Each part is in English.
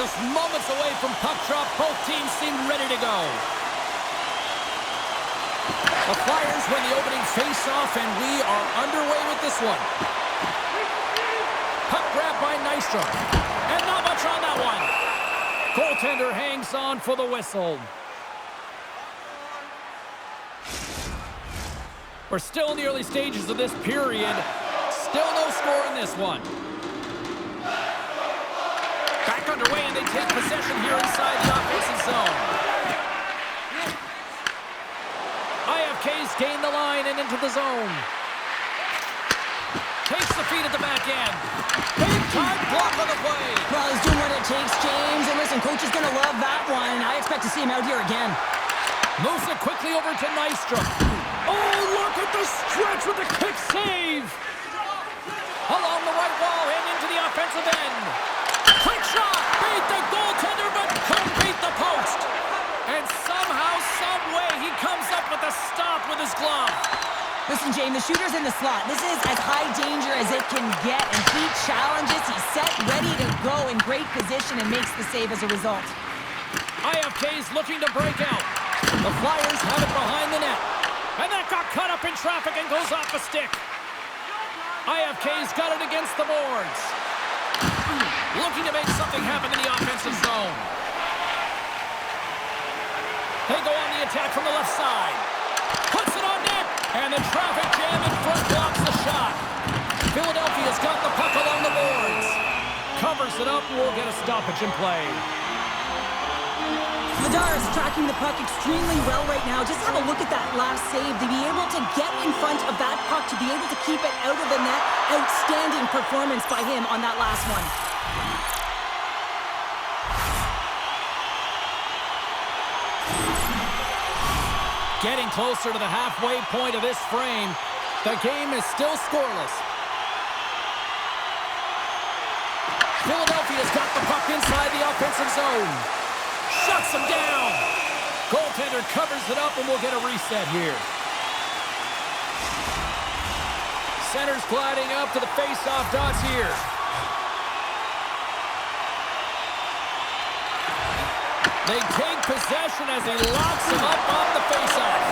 Just moments away from puck drop, both teams seem ready to go. The Flyers win the opening face-off, and we are underway with this one. Puck grab by Nystrom. And not much on that one. Goaltender hangs on for the whistle. We're still in the early stages of this period. Still no score in this one. Back underway, and they take possession here inside the offensive zone. IFK's gain the line and into the zone. Takes the feed at the back end. Big time block on the play. Well, he's doing what it takes, James. And listen, coach is going to love that one. I expect to see him out here again. Moves it quickly over to Nystrom. Oh, look at the stretch with the quick save. Along the right wall and into the offensive end. Quick shot. Beat the goaltender, but couldn't beat the post. And somehow, some way, he comes up with a stop with his glove. Listen, James, the shooter's in the slot. This is as high danger as it can get, and he challenges. He's set, ready to go, in great position, and makes the save as a result. IFK's looking to break out. The Flyers have it behind the net. And that got cut up in traffic and goes off a stick. IFK's got it against the boards. Looking to make something happen in the offensive zone. They go on the attack from the left side. Puts it on net. And the traffic jam in front blocks the shot. Philadelphia's got the puck along the boards. Covers it up. We'll get a stoppage in play. Vladar is tracking the puck extremely well right now. Just have a look at that last save. To be able to get in front of that puck, to be able to keep it out of the net. Outstanding performance by him on that last one. Getting closer to the halfway point of this frame. The game is still scoreless. Philadelphia's got the puck inside the offensive zone. Shuts him down. Goaltender covers it up, and we'll get a reset here. Center's gliding up to the face-off dots here. They take possession as he locks him up off the face-off.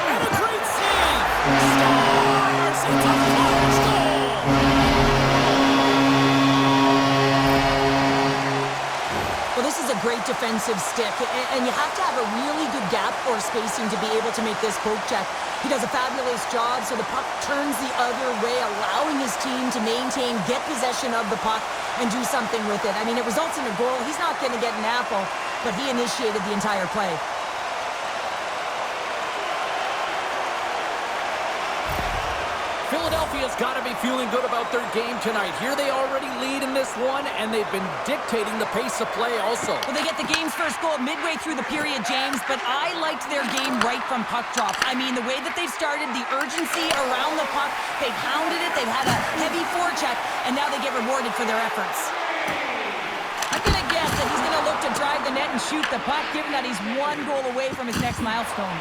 And a great save! Stars! It's a Flyers goal! Well, this is a great defensive stick, and you have to have a really good gap or spacing to be able to make this poke check. He does a fabulous job, so the puck turns the other way, allowing his team to maintain, get possession of the puck, and do something with it. I mean, it results in a goal. He's not going to get an apple, but he initiated the entire play. Philadelphia's got to be feeling good about their game tonight. Here they already lead in this one, and they've been dictating the pace of play also. Well, they get the game's first goal midway through the period, James, but I liked their game right from puck drop. I mean, the way that they've started, the urgency around the puck, they've hounded it, they've had a heavy forecheck, and now they get rewarded for their efforts. I'm going to guess that he's going to look to drive the net and shoot the puck, given that he's one goal away from his next milestone.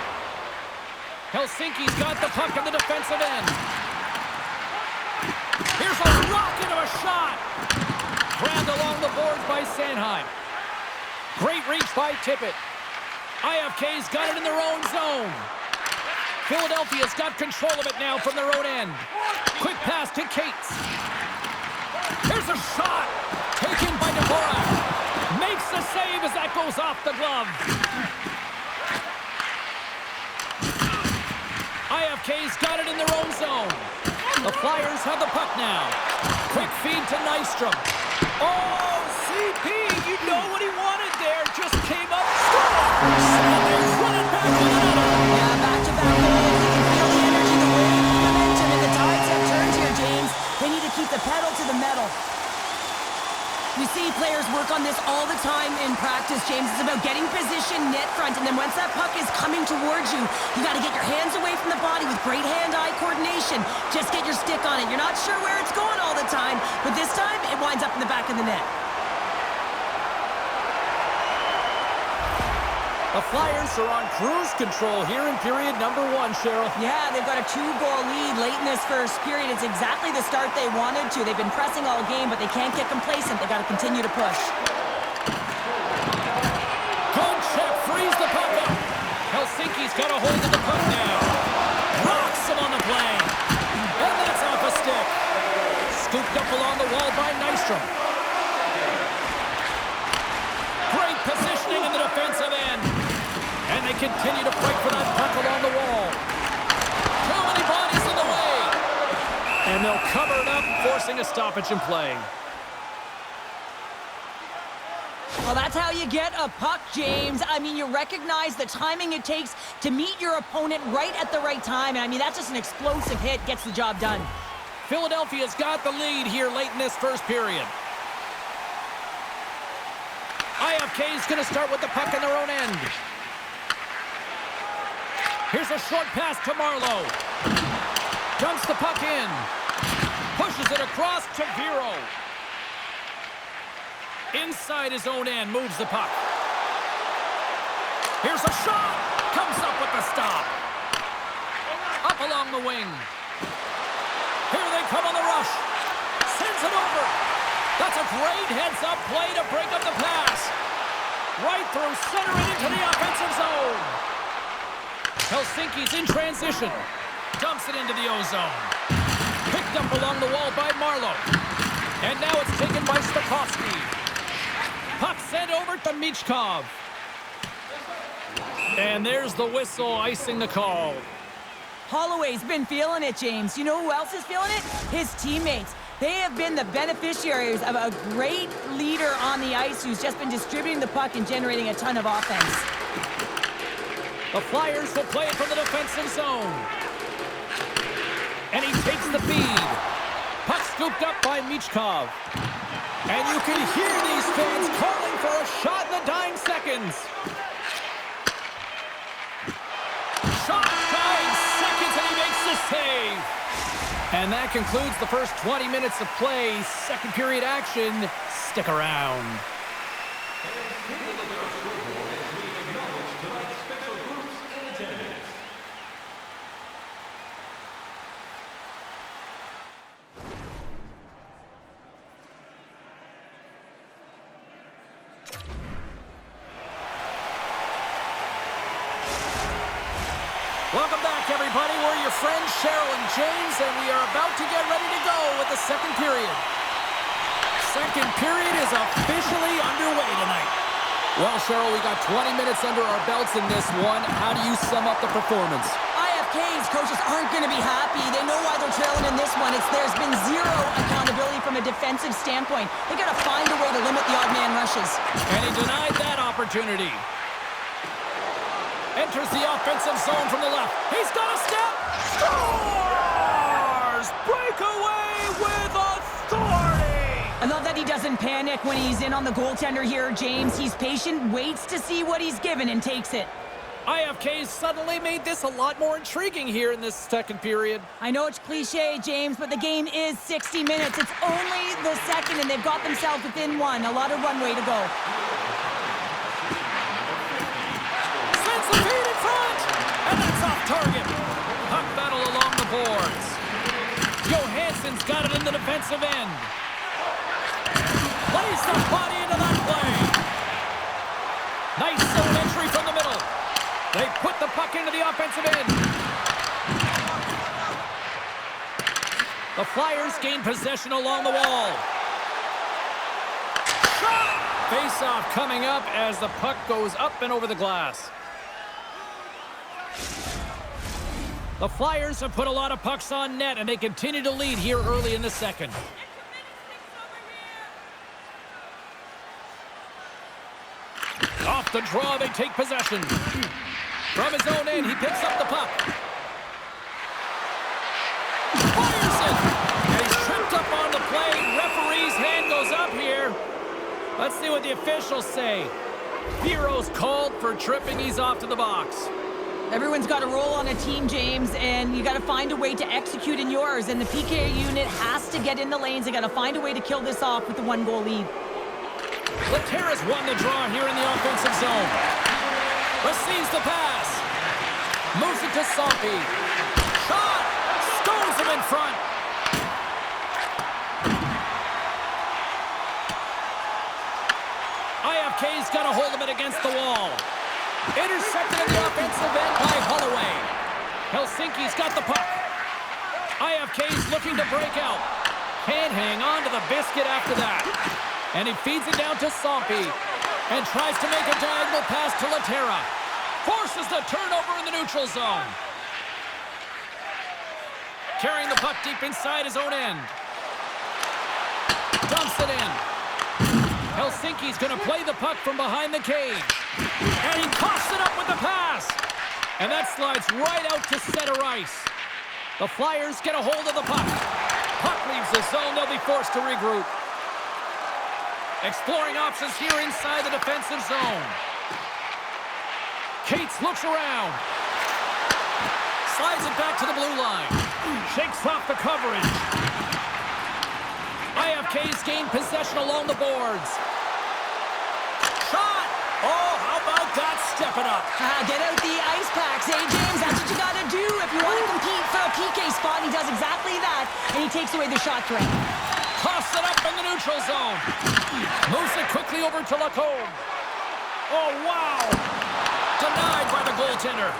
Helsinki's got the puck on the defensive end. Here's a rocket of a shot. Grabbed along the boards by Sanheim. Great reach by Tippett. IFK's got it in their own zone. Philadelphia's got control of it now from their own end. Quick pass to Cates. Here's a shot. Taken by Dvorak. Makes the save as that goes off the glove. IFK's got it in their own zone. The Flyers have the puck now. Quick feed to Nystrom. Oh, CP, you know what he wanted there. Just came up strong. And they're running back with another. Yeah, back-to-back goals. You can feel the energy, the wave, the momentum, and the tides have turned here, James. They need to keep the pedal to the metal. We see players work on this all the time in practice, James. It's about getting position net front, and then once that puck is coming towards you, you got to get your hands away from the body with great hand-eye coordination. Just get your stick on it. You're not sure where it's going all the time, but this time it winds up in the back of the net. The Flyers are on cruise control here in period number 1, Cheryl. Yeah, they've got a 2-goal lead late in this first period. It's exactly the start they wanted to. They've been pressing all game, but they can't get complacent. They've got to continue to push. got a hold of the puck now. Rocks him on the play. And that's off a stick. Scooped up along the wall by Nystrom. Great positioning in the defensive end. And they continue to fight for that puck along the wall. Too many bodies in the way. And they'll cover it up, forcing a stoppage in play. Well, that's how you get a puck, James. I mean, you recognize the timing it takes to meet your opponent right at the right time. And I mean, that's just an explosive hit, gets the job done. Philadelphia's got the lead here late in this first period. IFK's going to start with the puck in their own end. Here's a short pass to Marlowe. Dumps the puck in. Pushes it across to Vero. Inside his own end, moves the puck. Here's a shot. Comes up with the stop. Up along the wing. Here they come on the rush. Sends it over. That's a great heads-up play to break up the pass. Right through center and into the offensive zone. Helsinki's in transition. Dumps it into the O-zone. Picked up along the wall by Marlowe. And now it's taken by Stakovsky. Puck sent over to Michkov. And there's the whistle icing the call. Holloway's been feeling it, James. You know who else is feeling it? His teammates. They have been the beneficiaries of a great leader on the ice who's just been distributing the puck and generating a ton of offense. The Flyers will play it from the defensive zone. And he takes the feed. Puck scooped up by Michkov. And you can hear these fans calling for a shot in the dying seconds. Shot, dying seconds, and he makes the save. And that concludes the first 20 minutes of play. Second period action. Stick around. Welcome back, everybody. We're your friends, Cheryl and James, and we are about to get ready to go with the second period. Second period is officially underway tonight. Well, Cheryl, we got 20 minutes under our belts in this one. How do you sum up the performance? IFK's coaches aren't going to be happy. They know why they're trailing in this one. There's been zero accountability from a defensive standpoint. They got to find a way to limit the odd man rushes. And he denied that opportunity. Enters the offensive zone from the left. He's got a step. Scores! Breakaway with authority! I love that he doesn't panic when he's in on the goaltender here, James. He's patient, waits to see what he's given, and takes it. IFK suddenly made this a lot more intriguing here in this second period. I know it's cliche, James, but the game is 60 minutes. It's only the second, and they've got themselves within one. A lot of runway to go. The feed in front, and that's off target. Puck battle along the boards. Johansson's got it in the defensive end. Plays the body into that play. Nice zone entry from the middle. They put the puck into the offensive end. The Flyers gain possession along the wall. Shot! Face-off coming up as the puck goes up and over the glass. The Flyers have put a lot of pucks on net, and they continue to lead here early in the second. Off the draw, they take possession. From his own end, he picks up the puck. Fires it! And he's tripped up on the play. Referee's hand goes up here. Let's see what the officials say. Vero's called for tripping. He's off to the box. Everyone's got a role on a team, James, and you got to find a way to execute in yours. And the PK unit has to get in the lanes. They got to find a way to kill this off with the one-goal lead. Laterra's won the draw here in the offensive zone. Receives the pass. Moves it to Salty. Shot! Stones him in front. IFK's got a hold of it against the wall. Intercepted in the offensive end by Helsinki's got the puck. IFK's looking to break out. Can't hang on to the biscuit after that. And he feeds it down to Sompy. And tries to make a diagonal pass to Laterra. Forces the turnover in the neutral zone. Carrying the puck deep inside his own end. Dumps it in. Helsinki's going to play the puck from behind the cage. And he coughs it up with the pass. And that slides right out to center ice. The Flyers get a hold of the puck. Puck leaves the zone. They'll be forced to regroup. Exploring options here inside the defensive zone. Cates looks around. Slides it back to the blue line. Shakes off the coverage. IFK's gained possession along the boards. Shot! Oh, how about that? Step it up. Get out the ice packs, hey, James? That's what you got to do if you want to compete for a PK spot. He does exactly that, and he takes away the shot threat. Toss it up in the neutral zone. Moves it quickly over to Lacombe. Oh, wow! Denied by the goaltender.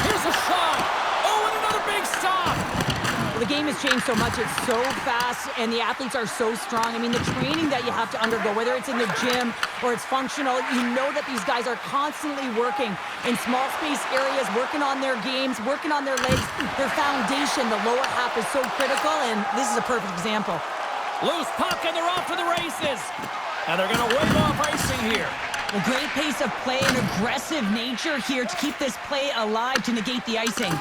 Here's a shot. Oh, and another big stop. Well, the game has changed so much. It's so fast, and the athletes are so strong. I mean, the training that you have to undergo, whether it's in the gym or it's functional, you know that these guys are constantly working in small space areas, working on their games, working on their legs. Their foundation, the lower half, is so critical, and this is a perfect example. Loose puck, and they're off to the races. And they're going to wave off icing here. A great pace of play and aggressive nature here to keep this play alive to negate the icing.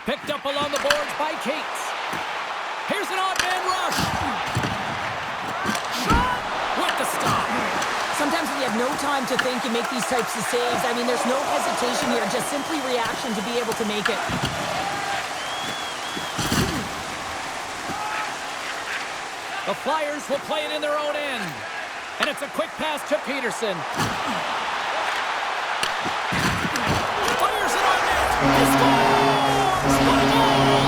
Picked up along the boards by Cates. Here's an odd man rush. Shot with the stop. Sometimes when you have no time to think and make these types of saves, I mean, there's no hesitation here, just simply reaction to be able to make it. The Flyers will play it in their own end. And it's a quick pass to Peterson. Fires it on net. He scores! What a goal!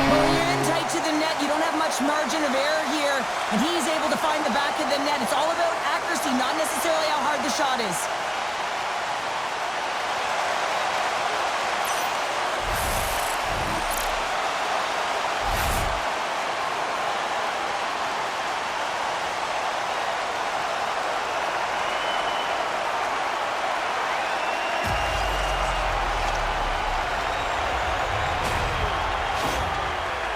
Well, when you're in tight to the net, you don't have much margin of error here. And he's able to find the back of the net. It's all about accuracy, not necessarily how hard the shot is.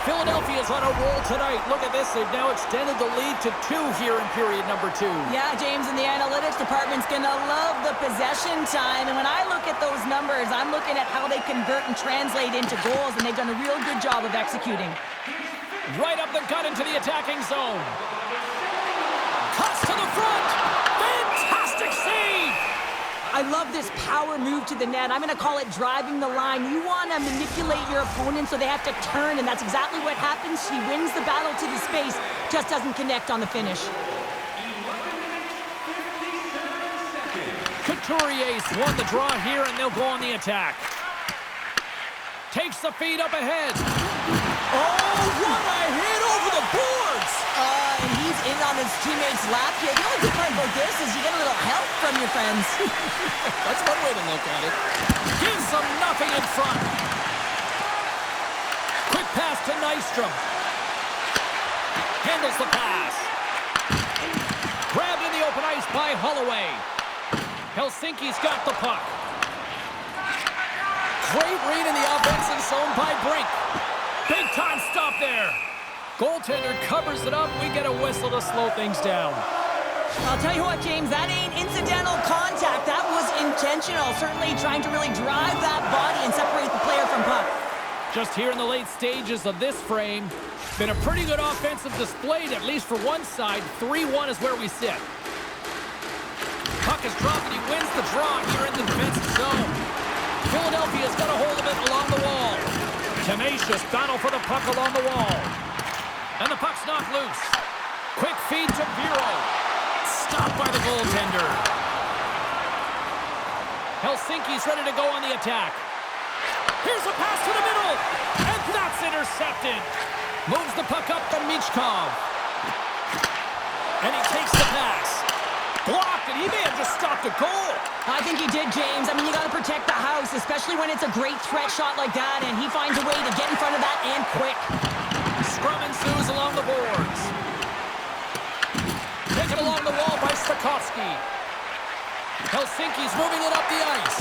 Philadelphia's on a roll tonight. Look at this. They've now extended the lead to 2 here in period number 2. Yeah, James, and the analytics department's going to love the possession time. And when I look at those numbers, I'm looking at how they convert and translate into goals, and they've done a real good job of executing. Right up the gut into the attacking zone. Cuts to the front. Fantastic save. I love this power move to the net. I'm going to call it driving the line. You want to manipulate your opponent so they have to turn, and that's exactly what happens. She wins the battle to the space, just doesn't connect on the finish. Couturier's won the draw here, and they'll go on the attack. Takes the feed up ahead. Oh, what a hit over the boards! And he's in on his teammate's lap here. The only good part about this is you get a little help from your friends. That's one way to look at it. Gives them nothing in front. Quick pass to Nystrom. Handles the pass. Grabbed in the open ice by Holloway. Helsinki's got the puck. Great read in the offensive zone by Brink. Big time stop there. Goaltender covers it up. We get a whistle to slow things down. I'll tell you what, James, that ain't incidental contact. That was intentional. Certainly trying to really drive that body and separate the player from puck. Just here in the late stages of this frame, been a pretty good offensive display, at least for one side. 3-1 is where we sit. Puck is dropped and he wins the draw here in the defensive zone. Philadelphia's got a hold of it along the wall. Tenacious battle for the puck along the wall. And the puck's knocked loose. Quick feed to Vero. Stopped by the goaltender. Helsinki's ready to go on the attack. Here's a pass to the middle. And that's intercepted. Moves the puck up to Michkov. And he takes the pass. Blocked, and he may have just stopped a goal. I think he did, James. I mean, you got to protect the house, especially when it's a great threat shot like that, and he finds a way to get in front of that and quick. Scrum ensues along the boards. Taken along the wall by Stakowski. Helsinki's moving it up the ice.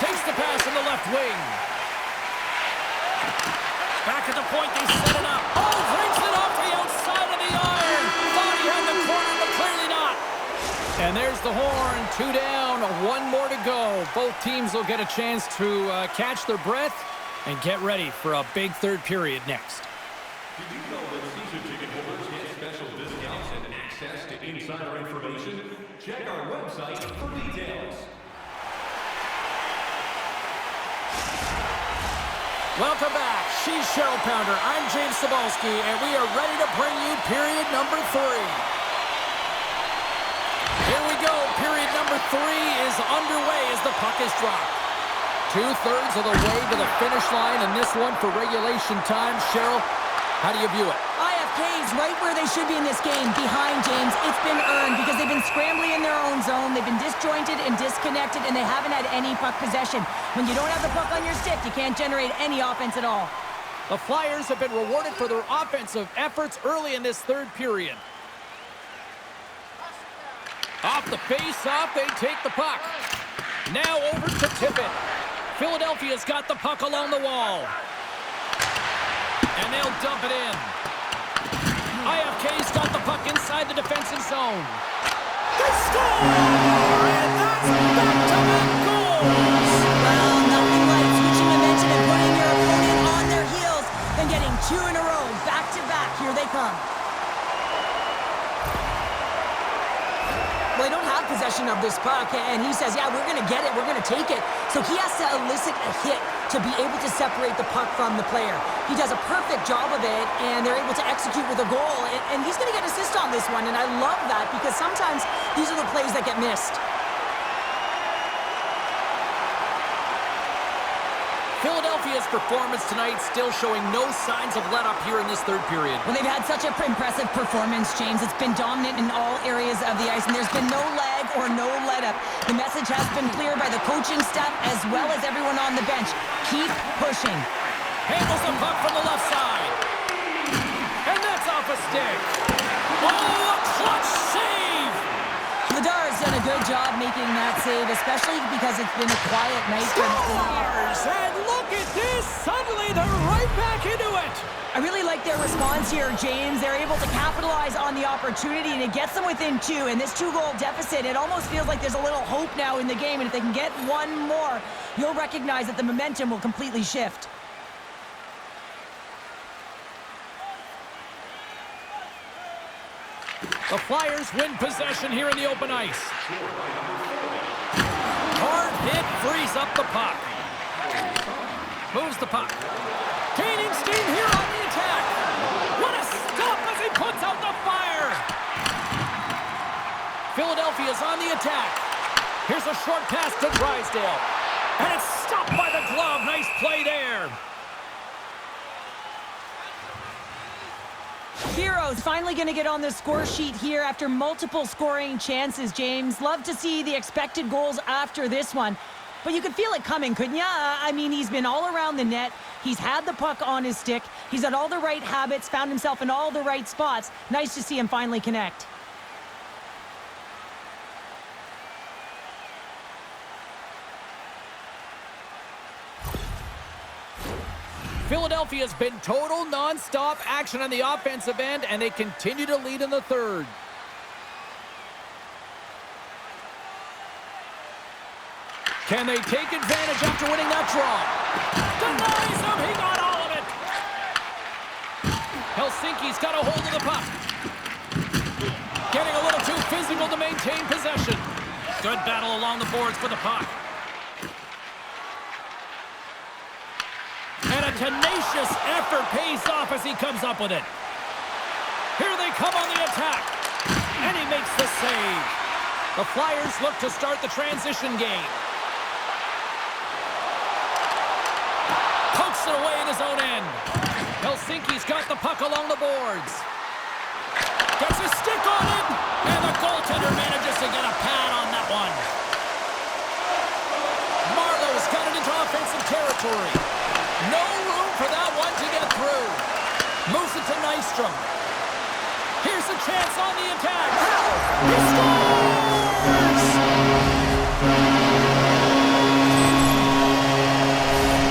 Takes the pass in the left wing. Back at the point, they set it up. Oh, brings it off the outside of the iron. Thought he had the corner, but clearly not. And there's the horn. 2 down, 1 more to go. Both teams will get a chance to catch their breath and get ready for a big third period next. Did you know that season ticket holders get special discounts and access to insider information? Check our website for details. Welcome back. She's Cheryl Pounder. I'm James Cebulski, and we are ready to bring you period number 3. Here we go. Period number 3 is underway as the puck is dropped. 2/3 of the way to the finish line in this one for regulation time. Cheryl, how do you view it? IFK's right where they should be in this game, behind James. It's been earned because they've been scrambling in their own zone. They've been disjointed and disconnected, and they haven't had any puck possession. When you don't have the puck on your stick, you can't generate any offense at all. The Flyers have been rewarded for their offensive efforts early in this third period. Off the face-off, they take the puck. Now over to Tippett. Philadelphia's got the puck along the wall. And they'll dump it in. IFK's got the puck inside the defensive zone. They score! And that's back-to-back goals! Well, nothing like switching momentum and putting your opponent on their heels than getting 2 in a row, back-to-back. Here they come. Well, they don't have possession of this puck, and he says, yeah, we're going to get it, we're going to take it. So he has to elicit a hit to be able to separate the puck from the player. He does a perfect job of it, and they're able to execute with a goal, and he's going to get an assist on this one, and I love that because sometimes these are the plays that get missed. Philadelphia's performance tonight still showing no signs of let-up here in this third period. Well, they've had such an impressive performance, James. It's been dominant in all areas of the ice, and there's been no lag or no let-up. The message has been clear by the coaching staff as well as everyone on the bench. Keep pushing. Handles the puck from the left side. And that's off a stick. Oh, a clutch save! Ladar's done a good job making that save, especially because it's been a quiet night for the Scores! And look at this! Suddenly they're right back into it! I really like their response here, James. They're able to capitalize on the opportunity, and it gets them within 2. And this 2-goal deficit, it almost feels like there's a little hope now in the game. And if they can get 1 more, you'll recognize that the momentum will completely shift. The Flyers win possession here in the open ice. Hard hit frees up the puck. Moves the puck. Gaining steam here on the attack. What a stop as he puts out the fire. Philadelphia's on the attack. Here's a short pass to Drysdale. And it's stopped by the glove. Nice play there. Heroes finally going to get on the score sheet here after multiple scoring chances, James. Love to see the expected goals after this one. But you could feel it coming, couldn't you? I mean, he's been all around the net. He's had the puck on his stick. He's had all the right habits, found himself in all the right spots. Nice to see him finally connect. Philadelphia's been total non-stop action on the offensive end, and they continue to lead in the third. Can they take advantage after winning that draw? Denies him! He got all of it! Helsinki's got a hold of the puck. Getting a little too physical to maintain possession. Good battle along the boards for the puck. And a tenacious effort pays off as he comes up with it. Here they come on the attack. And he makes the save. The Flyers look to start the transition game. Pokes it away in his own end. Helsinki's got the puck along the boards. Gets a stick on it, and the goaltender manages to get a pad on that one. Marlowe's got it into offensive territory. No room for that one to get through. Moves it to Nystrom. Here's a chance on the attack. He scores!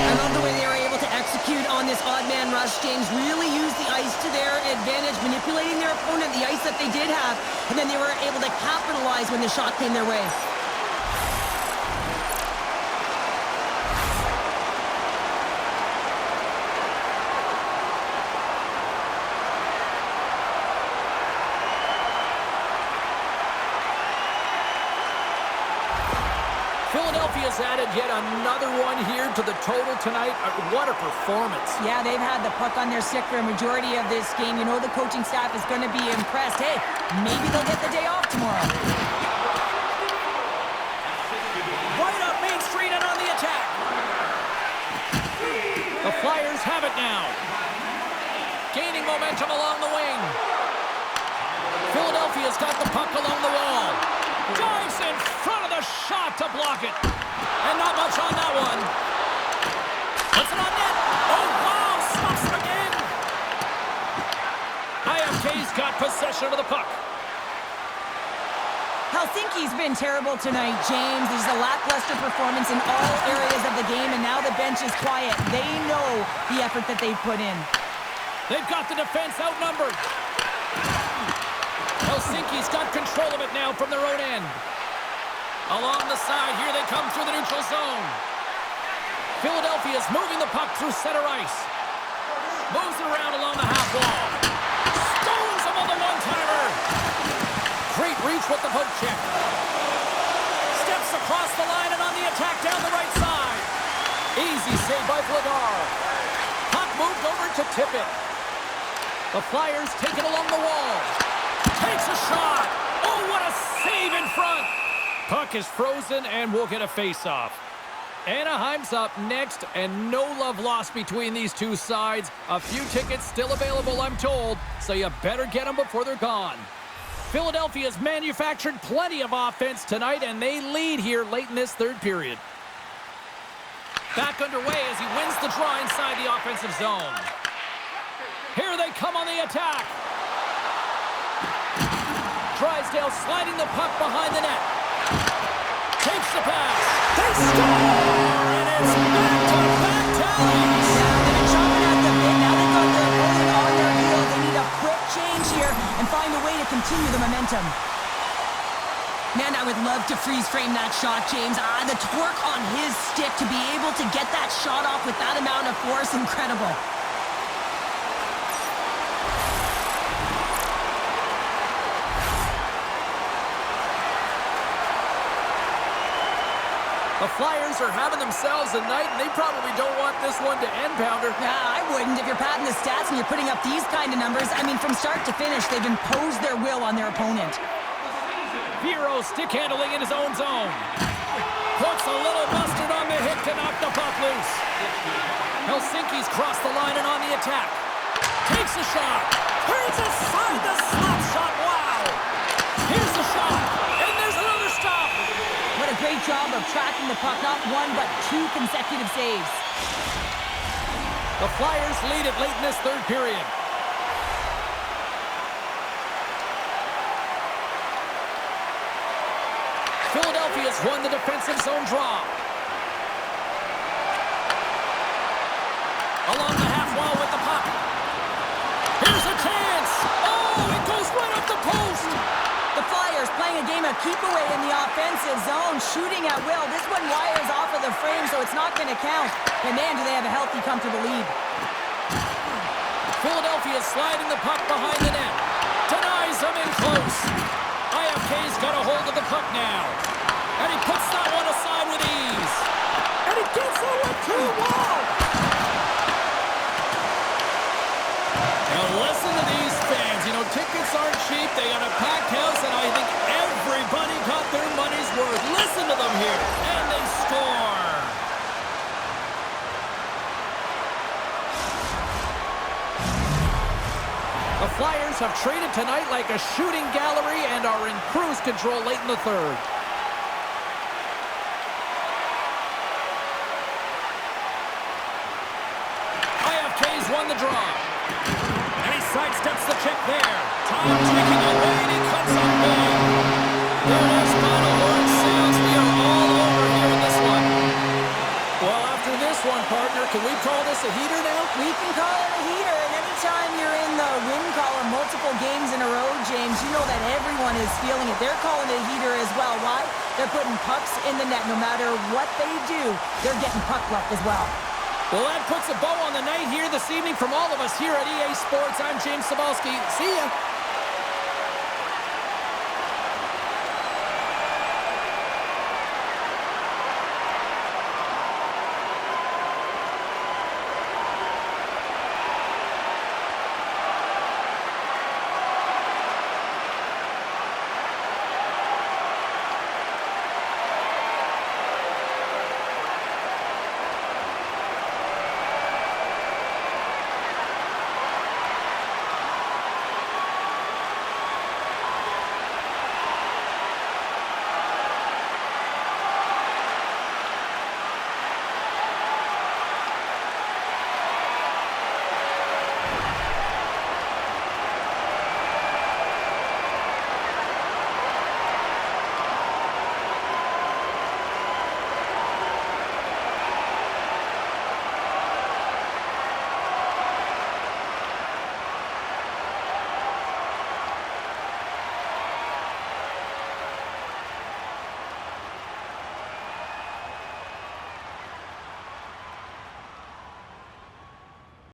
I love the way they were able to execute on this odd man rush. James really used the ice to their advantage, manipulating their opponent, the ice that they did have, and then they were able to capitalize when the shot came their way. Philadelphia's added yet another one here to the total tonight. What a performance. Yeah, they've had the puck on their stick for a majority of this game. You know the coaching staff is going to be impressed. Hey, maybe they'll get the day off tomorrow. Right up Main Street and on the attack. The Flyers have it now. Gaining momentum along the wing. Philadelphia's got the puck along the wall. Dives in front of the shot to block it. And not much on that one. Puts it on net. Oh, wow. Stops it again. IFK's got possession of the puck. Helsinki's been terrible tonight, James. There's a lackluster performance in all areas of the game, and now the bench is quiet. They know the effort that they've put in. They've got the defense outnumbered. Helsinki's got control of it now from their own end. Along the side, here they come through the neutral zone. Philadelphia's moving the puck through center ice. Moves it around along the half wall. Stones him on the one-timer. Great reach with the poke check. Steps across the line and on the attack down the right side. Easy save by Vladar. Puck moved over to Tippett. The Flyers take it along the wall. Takes a shot. Oh, what a save in front. Puck is frozen and we'll get a face-off. Anaheim's up next, and no love lost between these two sides. A few tickets still available, I'm told, so you better get them before they're gone. Philadelphia's manufactured plenty of offense tonight, and they lead here late in this third period. Back underway as he wins the draw inside the offensive zone. Here they come on the attack. Drysdale sliding the puck behind the net. Takes the pass. They score! And it's back-to-back tallies. Yeah, they've been chopping at the bit. Now they've got their opponent on their heels. They need a quick change here and find a way to continue the momentum. Man, I would love to freeze frame that shot, James. The torque on his stick to be able to get that shot off with that amount of force, incredible. The Flyers are having themselves a night, and they probably don't want this one to end, Pounder. I wouldn't. If you're padding the stats and you're putting up these kind of numbers, I mean, from start to finish, they've imposed their will on their opponent. Vero stick handling in his own zone. Puts a little mustard on the hit to knock the puck loose. Helsinki's crossed the line and on the attack. Takes a shot. Turns aside the slap shot. Wow. Here's the shot. And there's another stop. What a great job of tracking the puck. Not one, but two consecutive saves. The Flyers lead it late in this third period. Philadelphia's won the defensive zone draw. Along the half wall with the puck. Here's a chance. Oh, it goes right up the post. The Flyers playing a game of keep away in the offensive zone, shooting at will. This one wires off of the frame, so it's not going to count. But man, do they have a healthy, comfortable lead. Philadelphia sliding the puck behind the net. Denies him in close. IFK's got a hold of the puck now. And he puts that one aside with ease. And he gets that one to the wall. Now listen to these fans. You know, tickets aren't cheap. They got a packed house, and I think everybody got their money's worth. Listen to them here. And they score. The Flyers have traded tonight like a shooting gallery and are in cruise control late in the third. IFK's won the draw. And he sidesteps the check there. Time ticking away, and he cuts on goal. There it is, final horn sounds. We are all over here in this one. Well, after this one, partner, can we call this a heater now? We can call it a heater, and anytime you're in the win column multiple games in a row, James, you know that everyone is feeling it. They're calling it a heater as well. Why? They're putting pucks in the net. No matter what they do, they're getting puck luck as well. Well, that puts a bow on the night here this evening from all of us here at EA Sports. I'm James Cebulski. See ya.